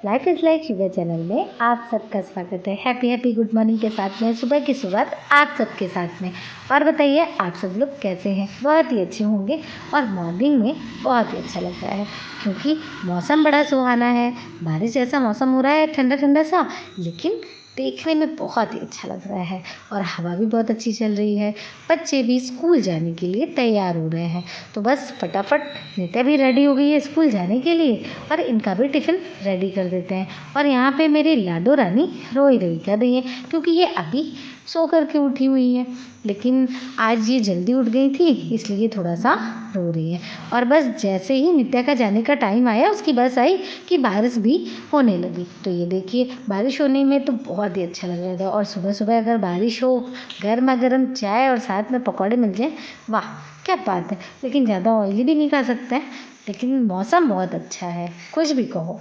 Life is like Shiva channel में आप सबका स्वागत है। हैप्पी गुड मॉर्निंग के साथ में सुबह की शुरुआत आप सबके साथ में। और बताइए आप सब लोग कैसे हैं? बहुत ही अच्छे होंगे। और मॉर्निंग में बहुत ही अच्छा लग रहा है क्योंकि मौसम बड़ा सुहाना है। बारिश जैसा मौसम हो रहा है, ठंडा ठंडा सा, लेकिन देखने में बहुत ही अच्छा लग रहा है। और हवा भी बहुत अच्छी चल रही है। बच्चे भी स्कूल जाने के लिए तैयार हो रहे हैं। तो बस फटाफट नित्या भी रेडी हो गई है स्कूल जाने के लिए और इनका भी टिफ़िन रेडी कर देते हैं। और यहाँ पे मेरी लाडो रानी रोई रोई कर रही है क्योंकि ये अभी सो कर के उठी हुई है, लेकिन आज ये जल्दी उठ गई थी इसलिए थोड़ा सा रो रही है। और बस जैसे ही नित्या का जाने का टाइम आया उसकी बस आई कि बारिश भी होने लगी। तो ये देखिए बारिश होने में तो बहुत ही अच्छा लग रहा था। और सुबह सुबह अगर बारिश हो, गर्मा गर्म चाय और साथ में पकौड़े मिल जाए, वाह क्या बात है। लेकिन ज़्यादा ऑयली भी नहीं खा सकते हैं, लेकिन मौसम बहुत अच्छा है, कुछ भी कहो।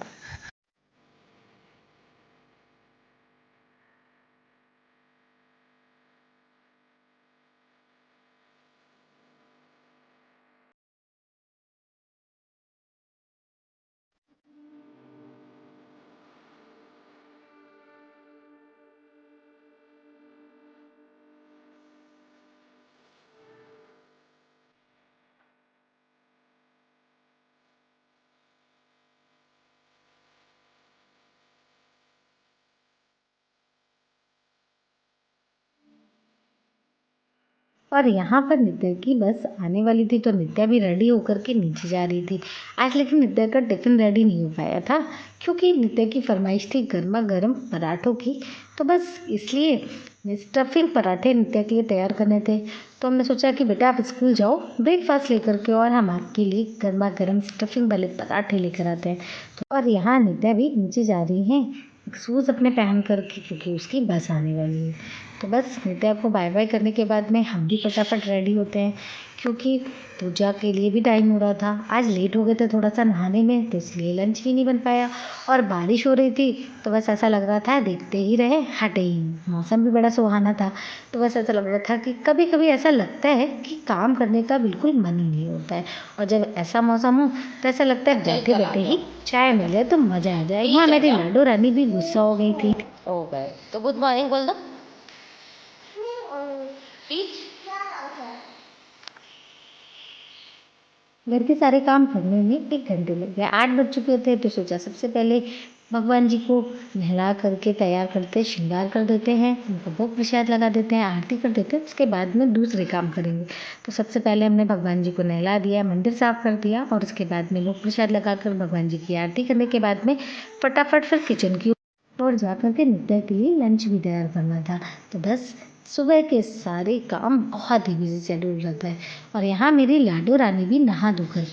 और यहाँ पर नित्या की बस आने वाली थी तो नित्या भी रेडी होकर के नीचे जा रही थी। आज लेकिन नित्या का टिफ़िन रेडी नहीं हो पाया था क्योंकि नित्या की फरमाइश थी गर्मा गर्म पराठों की। तो बस इसलिए स्टफिंग पराठे नित्या के लिए तैयार करने थे। तो हमने सोचा कि बेटा आप स्कूल जाओ ब्रेकफास्ट लेकर के और हम आपके लिए गर्मा गर्म स्टफिंग वाले पराठे लेकर आते हैं। तो और यहाँ नित्या भी नीचे जा रही हैं शूज़ अपने पहन कर के क्योंकि उसकी बस आने वाली है। तो बस नित्या को बाय बाय करने के बाद में हम भी फटाफट रेडी होते हैं क्योंकि पूजा के लिए भी टाइम हो रहा था। आज लेट हो गए थे थोड़ा सा नहाने में तो इसलिए लंच भी नहीं बन पाया। और बारिश हो रही थी तो बस ऐसा लग रहा था देखते ही रहे हटे ही नहीं। मौसम भी बड़ा सुहाना था तो बस ऐसा लग रहा था कि कभी कभी ऐसा लगता है कि काम करने का बिल्कुल मन ही नहीं होता है। और जब ऐसा मौसम हो तो ऐसा लगता है बैठे बैठे ही चाय मिल जाए तो मज़ा आ जाए। यहाँ मेरी लाडो रानी भी गुस्सा हो गई थी। हो गए तो गुड मॉर्निंग बोल दो। टीच घर के सारे काम करने में 1 घंटे लग गया। 8 बज चुके थे तो सोचा सबसे पहले भगवान जी को नहला करके तैयार करते, श्रृंगार कर देते हैं, उनको भोग प्रसाद लगा देते हैं, आरती कर देते हैं। उसके बाद में दूसरे काम करेंगे। तो सबसे पहले हमने भगवान जी को नहला दिया, मंदिर साफ कर दिया और उसके बाद में भोग प्रसाद लगाकर भगवान जी की आरती करने के बाद में फटाफट फिर किचन की और जा कर के नित्या के लिए लंच भी तैयार करना था। तो बस सुबह के सारे काम बहुत ही बिजी शेड्यूल रहता है। और यहाँ मेरी लाडो रानी भी नहा धोकर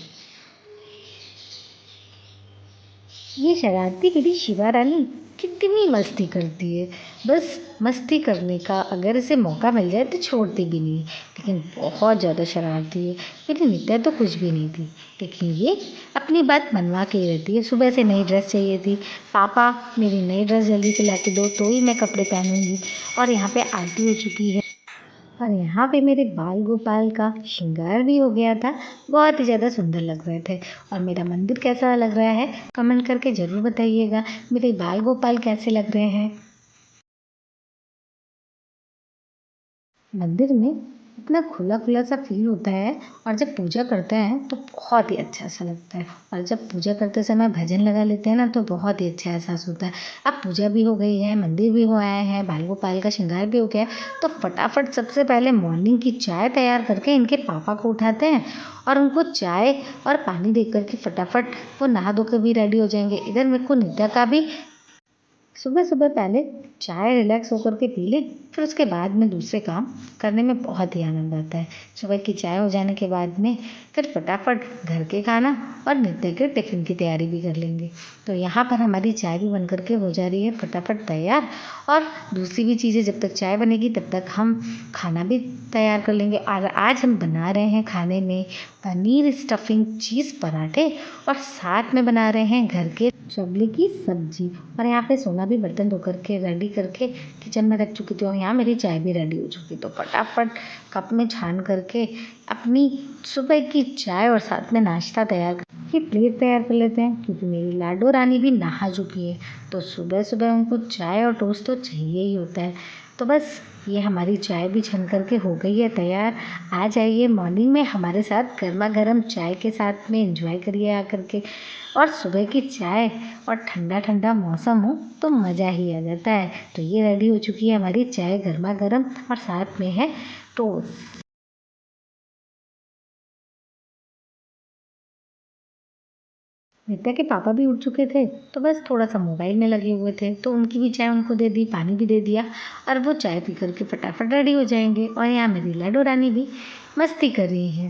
ये शरारती मेरी शिवा रानी कितनी मस्ती करती है। बस मस्ती करने का अगर इसे मौका मिल जाए तो छोड़ती भी नहीं, लेकिन बहुत ज़्यादा शरारती है। मेरी नित्या तो कुछ भी नहीं थी, लेकिन ये अपनी बात मनवा के ही रहती है। सुबह से नई ड्रेस चाहिए थी, पापा मेरी नई ड्रेस जल्दी से ला के दो तो ही मैं कपड़े पहनूंगी। और यहाँ पे आरती हो चुकी है और यहाँ पे मेरे बाल गोपाल का श्रृंगार भी हो गया था। बहुत ही ज़्यादा सुंदर लग रहे थे। और मेरा मंदिर कैसा लग रहा है कमेंट करके ज़रूर बताइएगा। मेरे बाल गोपाल कैसे लग रहे हैं। मंदिर में इतना खुला खुला सा फील होता है और जब पूजा करते हैं तो बहुत ही अच्छा सा लगता है। और जब पूजा करते समय भजन लगा लेते हैं ना तो बहुत ही अच्छा एहसास होता है। अब पूजा भी हो गई है, मंदिर भी हो आया है, बाल गोपाल का श्रृंगार भी हो गया है, तो फटाफट सबसे पहले मॉर्निंग की चाय तैयार करके इनके पापा को उठाते हैं और उनको चाय और पानी दे करके फटाफट वो नहा धो कर भी रेडी हो जाएंगे। इधर मेरे को नित्या का भी सुबह सुबह पहले चाय रिलैक्स होकर के पी लें, फिर उसके बाद में दूसरे काम करने में बहुत ही आनंद आता है। सुबह की चाय हो जाने के बाद में फिर फटाफट घर के खाना और नित्य के टिफ़िन की तैयारी भी कर लेंगे। तो यहाँ पर हमारी चाय भी बन करके हो जा रही है फटाफट तैयार। और दूसरी भी चीज़ें जब तक चाय बनेगी तब तक हम खाना भी तैयार कर लेंगे। और आज हम बना रहे हैं खाने में पनीर स्टफिंग चीज़ पराठे और साथ में बना रहे हैं घर के चवले की सब्जी। और यहाँ पे सोना भी बर्तन धो करके रेडी करके किचन में रख चुकी थी और यहाँ मेरी चाय भी रेडी हो चुकी। तो फटाफट कप में छान करके अपनी सुबह की चाय और साथ में नाश्ता तैयार कि प्लेट तैयार कर लेते हैं, क्योंकि मेरी लाडो रानी भी नहा चुकी है। तो सुबह सुबह उनको चाय और टोस्ट तो चाहिए ही होता है। तो बस ये हमारी चाय भी छन करके हो गई है तैयार। आ जाइए मॉर्निंग में हमारे साथ गर्मा गर्म चाय के साथ में एंजॉय करिए आकर के। और सुबह की चाय और ठंडा ठंडा मौसम हो तो मज़ा ही आ जाता है। तो ये रेडी हो चुकी है हमारी चाय गर्मा गर्म और साथ में है टोस्ट। नित्या के पापा भी उठ चुके थे, तो बस थोड़ा सा मोबाइल में लगे हुए थे, तो उनकी भी चाय उनको दे दी, पानी भी दे दिया और वो चाय पी करके फटाफट रेडी हो जाएंगे। और यहाँ मेरी लाडो रानी भी मस्ती कर रही है।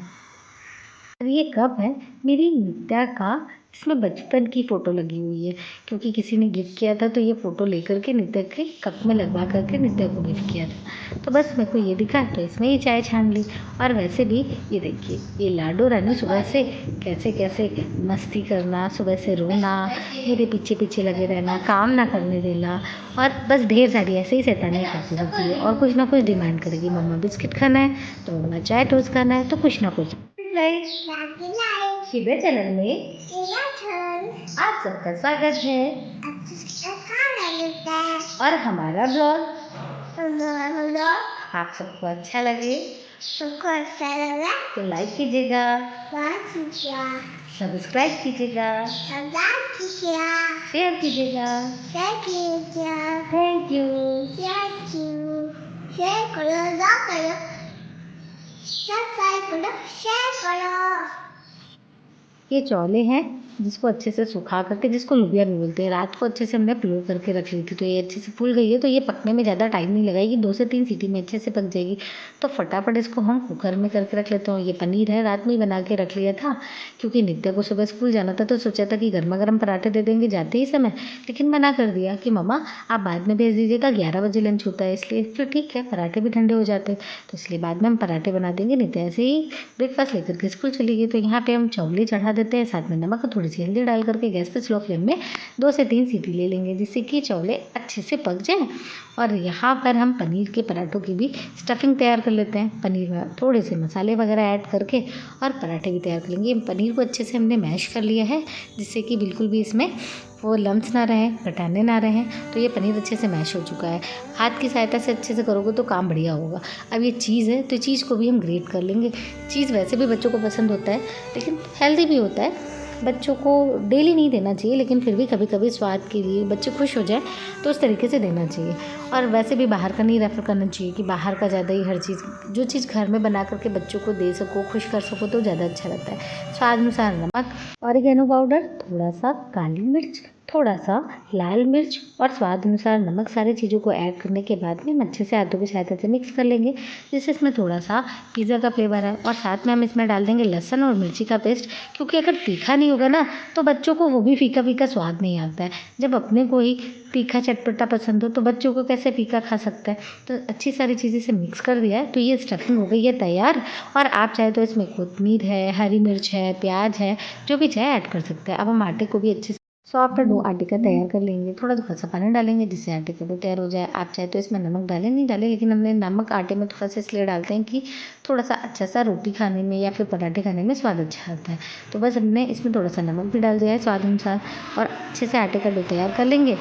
और ये कप है मेरी नित्या का, इसमें बचपन की फ़ोटो लगी हुई है, क्योंकि किसी ने गिफ्ट किया था तो ये फ़ोटो लेकर के नित्या के कप में लगवा करके नित्या को गिफ्ट किया था। तो बस मेरे को ये दिखा तो इसमें ही चाय छान ली। और वैसे भी ये देखिए, ये लाडो रानी सुबह से कैसे कैसे मस्ती करना, सुबह से रोना, मेरे पीछे पीछे लगे रहना, काम ना करने देना, और बस ढेर सारी ऐसे ही शैतानियाँ करती रहती है। और कुछ ना कुछ डिमांड करेगी, मम्मा बिस्किट खाना है तो मम्मा चाय टोस्ट खाना है, तो कुछ ना कुछ। शिवे चैनल में आप सबका स्वागत है। और हमारा ब्लॉग आप सबको अच्छा लगे तो लाइक कीजिएगा, सब्सक्राइब कीजिएगा, शेयर कीजिएगा। Thank you. ये चौले हैं जिसको अच्छे से सुखा करके, जिसको लुबिया भी बोलते हैं, रात को अच्छे से हमने भिगो करके रख ली थी। तो ये अच्छे से फूल गई है, तो ये पकने में ज़्यादा टाइम नहीं लगाएगी, 2 से 3 सीटी में अच्छे से पक जाएगी। तो फटाफट इसको हम कुकर में करके रख लेते हैं। ये पनीर है, रात में ही बना के रख लिया था, क्योंकि नित्या को सुबह स्कूल जाना था, तो सोचा था कि गर्मा गर्म पराठे दे देंगे जाते ही समय, लेकिन मना कर दिया कि मम्मा आप बाद में भेज दीजिएगा, 11 बजे लंच होता है, इसलिए फिर ठीक है, पराठे भी ठंडे हो जाते, तो इसलिए बाद में हम पराठे बना देंगे। नित्या ऐसे ही ब्रेकफास्ट लेकर के स्कूल चली गई। तो यहाँ पे हम चौले चढ़ा देते हैं, साथ में नमक और थोड़ी सी हल्दी डाल करके गैस पे स्लो फ्लेम में 2 से 3 सीटी ले लेंगे, जिससे कि चौले अच्छे से पक जाएं। और यहाँ पर हम पनीर के पराठों की भी स्टफिंग तैयार कर लेते हैं। पनीर में थोड़े से मसाले वगैरह ऐड करके और पराठे भी तैयार कर लेंगे। पनीर को अच्छे से हमने मैश कर लिया है, जिससे कि बिल्कुल भी इसमें वो लम्स ना रहें, कटाने ना रहें। तो ये पनीर अच्छे से मैश हो चुका है। हाथ की सहायता से अच्छे से करोगे तो काम बढ़िया होगा। अब ये चीज़ है, तो चीज़ को भी हम ग्रेट कर लेंगे। चीज़ वैसे भी बच्चों को पसंद होता है, लेकिन हेल्दी भी होता है। बच्चों को डेली नहीं देना चाहिए, लेकिन फिर भी कभी कभी स्वाद के लिए बच्चे खुश हो जाए तो उस तरीके से देना चाहिए। और वैसे भी बाहर का नहीं रेफ़र करना चाहिए कि बाहर का ज़्यादा ही हर चीज़, जो चीज़ घर में बना करके बच्चों को दे सको, खुश कर सको, तो ज़्यादा अच्छा लगता है। स्वाद अनुसार नमक, ऑरिगेनो पाउडर, थोड़ा सा काली मिर्च, थोड़ा सा लाल मिर्च और स्वाद अनुसार नमक, सारी चीज़ों को ऐड करने के बाद में हम अच्छे से हाथों की सहायता से मिक्स कर लेंगे, जिससे इसमें थोड़ा सा पिज़्ज़ा का फ्लेवर है। और साथ में हम इसमें डाल देंगे लहसुन और मिर्ची का पेस्ट, क्योंकि अगर तीखा नहीं होगा ना तो बच्चों को वो भी फीका फीका स्वाद नहीं आता है। जब अपने को ही तीखा चटपटा पसंद हो तो बच्चों को कैसे फीका खा सकता है। तो अच्छी सारी चीज़ें से मिक्स कर दिया है, तो ये स्टफिंग हो गई है तैयार। और आप चाहे तो इसमें कोतमीर है, हरी मिर्च है, प्याज है, जो भी चाहे ऐड कर सकते हैं। अब हम आटे को भी अच्छे से सॉफ्ट डो आटे का तैयार कर लेंगे। थोड़ा थोड़ा सा पानी डालेंगे, जिससे आटे का डो तैयार हो जाए। आप चाहे तो इसमें नमक डालें, नहीं डालें, लेकिन हमने नमक आटे में थोड़ा सा इसलिए डालते हैं कि थोड़ा सा अच्छा सा रोटी खाने में या फिर पराठे खाने में स्वाद अच्छा आता है। तो बस हमने इसमें थोड़ा सा नमक भी डाल दिया है स्वाद अनुसार, और अच्छे से आटे का डो तैयार कर लेंगे।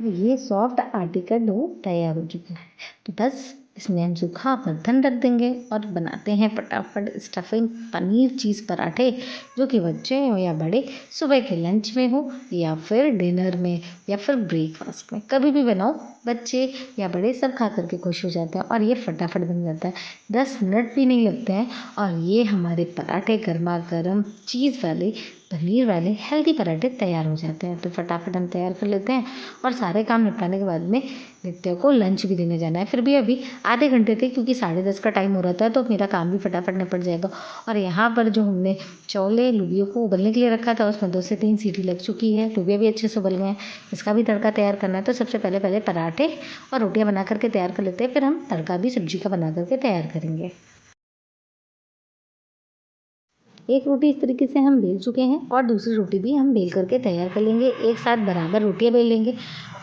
ये सॉफ्ट आटे का डो तैयार हो चुका है, तो बस इसमें हम सूखा बर्तन रख देंगे और बनाते हैं फटाफट स्टफिंग पनीर चीज़ पराठे, जो कि बच्चे हो या बड़े सुबह के लंच में हो या फिर डिनर में या फिर ब्रेकफास्ट में, कभी भी बनाओ, बच्चे या बड़े सब खा करके खुश हो जाते हैं। और ये फटाफट बन जाता है, 10 मिनट भी नहीं लगते हैं। और ये हमारे पराठे गर्मा गर्म चीज़ वाले पनीर वाले हेल्दी पराठे तैयार हो जाते हैं। तो फटाफट हम तैयार कर लेते हैं। और सारे काम निपटाने के बाद में नित्या को लंच भी देने जाना है। फिर भी अभी आधे घंटे थे, क्योंकि 10:30 का टाइम हो रहा था, तो मेरा काम भी फटाफट निपट जाएगा। और यहाँ पर जो हमने चौले लुबियों को उबलने के लिए रखा था, उसमें 2 से 3 सीटी लग चुकी है, लुबिया भी अच्छे से उबल गए हैं। इसका भी तड़का तैयार करना है। तो सबसे पहले पहले पराठे और रोटियाँ बना करके तैयार कर लेते हैं, फिर हम तड़का भी सब्जी का बना करके तैयार करेंगे। एक रोटी इस तरीके से हम बेल चुके हैं और दूसरी रोटी भी हम बेल करके तैयार कर लेंगे। एक साथ बराबर रोटियाँ बेल लेंगे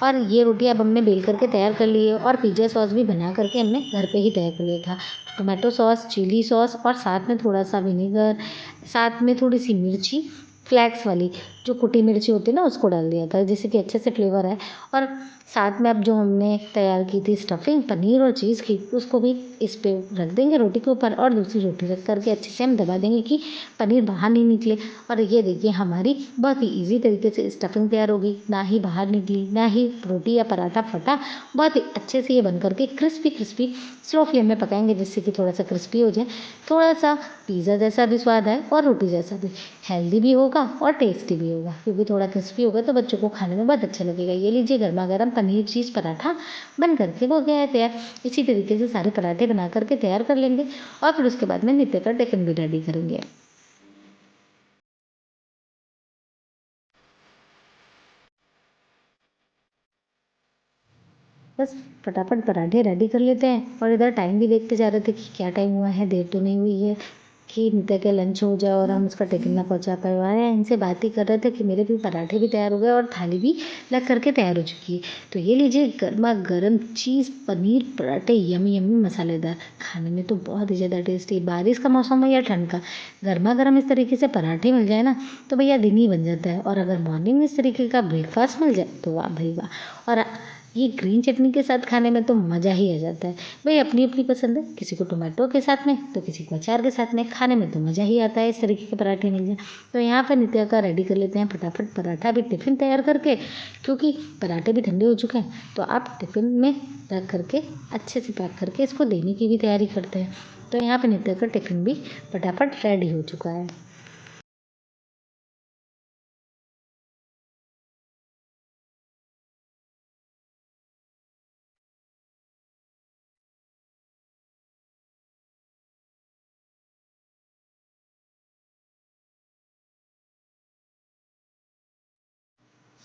और ये रोटियाँ अब हमने बेल करके तैयार कर ली है और पिज़्ज़ा सॉस भी बना करके हमने घर पे ही तैयार कर लिया था। टोमेटो सॉस, चिली सॉस और साथ में थोड़ा-सा विनेगर, साथ में थोड़ी-सी मिर्ची फ्लेक्स वाली जो कुटी मिर्ची होती है ना उसको डाल दिया था जिससे कि अच्छे से फ्लेवर आए। और साथ में अब जो हमने तैयार की थी स्टफिंग पनीर और चीज़ की उसको भी इस पे रख देंगे रोटी के ऊपर और दूसरी रोटी रख करके अच्छे से हम दबा देंगे कि पनीर बाहर नहीं निकले। और ये देखिए हमारी बहुत ही ईज़ी तरीके से स्टफिंग तैयार हो गई, ना ही बाहर निकली, ना ही रोटी या पराठा फटा। बहुत ही अच्छे से ये बन करके क्रिस्पी स्लो फ्लेम में पकाएंगे जिससे कि थोड़ा सा क्रिस्पी हो जाए, थोड़ा सा पिज़्ज़ा जैसा भी स्वाद आए और रोटी जैसा भी। हेल्दी भी होगा और टेस्टी भी होगा क्योंकि थोड़ा क्रिस्पी होगा तो बच्चों को खाने में बहुत अच्छा लगेगा। ये लीजिए गर्मा गर्म पनीर चीज़ पराठा बन करके हो गया है तैयार। इसी तरीके से सारे पराठे बना करके तैयार कर लेंगे और फिर उसके बाद में नित्य का टिफिन भी रेडी करेंगे। बस फटाफट पराठे रेडी कर लेते हैं और इधर टाइम भी देखते जा रहे थे कि क्या टाइम हुआ है, देर तो नहीं हुई है कि नित्या का लंच हो जाए और हम उसका टिफिन ना पहुंचा पाए। अरे इनसे बात ही कर रहे थे कि मेरे भी पराठे भी तैयार हो गए और थाली भी लग करके तैयार हो चुकी है। तो ये लीजिए गर्मा गर्म चीज़ पनीर पराठे यमी यमी मसालेदार, खाने में तो बहुत ही ज़्यादा टेस्टी। बारिश का मौसम है या ठंड का, गर्मा गर्म इस तरीके से पराठे मिल जाए ना तो भैया दिन ही बन जाता है। और अगर मॉर्निंग में इस तरीके का ब्रेकफास्ट मिल जाए तो वाह भाई वाह। और ये ग्रीन चटनी के साथ खाने में तो मज़ा ही आ जाता है। भाई अपनी अपनी पसंद है, किसी को टोमेटो के साथ में तो किसी को अचार के साथ में, खाने में तो मज़ा ही आता है इस तरीके के पराठे मिल जाए। तो यहाँ पर नित्या का रेडी कर लेते हैं फटाफट पराठा भी टिफ़िन तैयार करके, क्योंकि पराठे भी ठंडे हो चुके हैं तो आप टिफ़िन में रख करके अच्छे से पैक करके इसको देने की भी तैयारी करते हैं। तो यहाँ पर नित्या का टिफ़िन भी फटाफट रेडी हो चुका है।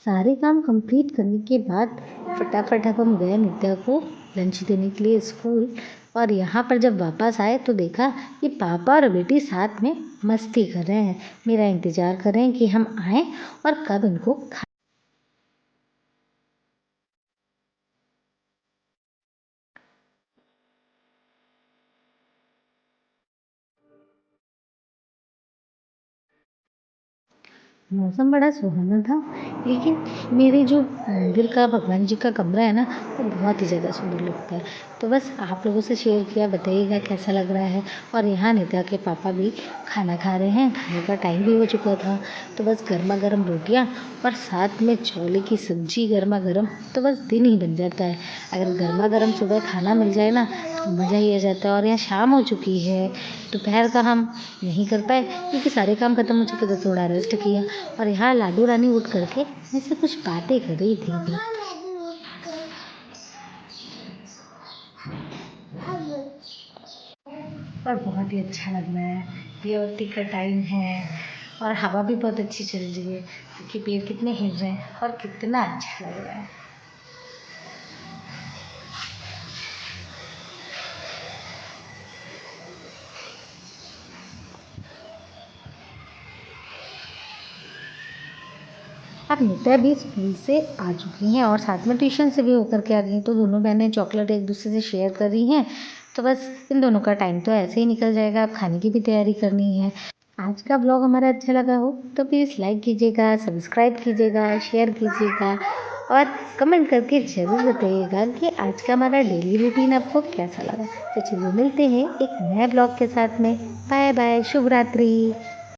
सारे काम कंप्लीट करने के बाद फटाफट अब हम गए नित्या को लंच देने के लिए स्कूल। और यहाँ पर जब वापस आए तो देखा कि पापा और बेटी साथ में मस्ती कर रहे हैं, मेरा इंतज़ार कर रहे हैं कि हम आएँ और कब इनको मौसम बड़ा सुहाना था। लेकिन मेरे जो मंदिर का भगवान जी का कमरा है ना वो बहुत ही ज़्यादा सुंदर लगता है। तो बस आप लोगों से शेयर किया, बताइएगा कैसा लग रहा है। और यहाँ नित्या के पापा भी खाना खा रहे हैं, खाने का टाइम भी हो चुका था। तो बस गर्मा गर्म रोटियाँ और साथ में छोले की सब्जी गर्मा गर्म तो बस दिन ही बन जाता है। अगर गर्मा गर्म सुबह खाना मिल जाए ना तो मज़ा ही आ जाता है। और यहाँ शाम हो चुकी है, दोपहर का हम नहीं कर पाए क्योंकि सारे काम खत्म हो चुके थे, थोड़ा रेस्ट किया। और यहाँ लाडू रानी उठ करके मुझसे कुछ बातें कर रही थी। और बहुत ही अच्छा लग रहा है, रेवती का टाइम है और हवा भी बहुत अच्छी चल रही है क्योंकि पेड़ कितने हिल रहे हैं और कितना अच्छा लग रहा है। अब नित्या भी स्कूल से आ चुकी हैं और साथ में ट्यूशन से भी होकर के आ गई, तो दोनों बहनें चॉकलेट एक दूसरे से शेयर कर रही हैं। तो बस इन दोनों का टाइम तो ऐसे ही निकल जाएगा, अब खाने की भी तैयारी करनी है। आज का ब्लॉग हमारा अच्छा लगा हो तो प्लीज़ लाइक कीजिएगा, सब्सक्राइब कीजिएगा, शेयर कीजिएगा और कमेंट करके ज़रूर बताइएगा कि आज का हमारा डेली रूटीन आपको कैसा लगा। तो चलिए मिलते हैं एक नए ब्लॉग के साथ में। बाय बाय, शुभ रात्रि।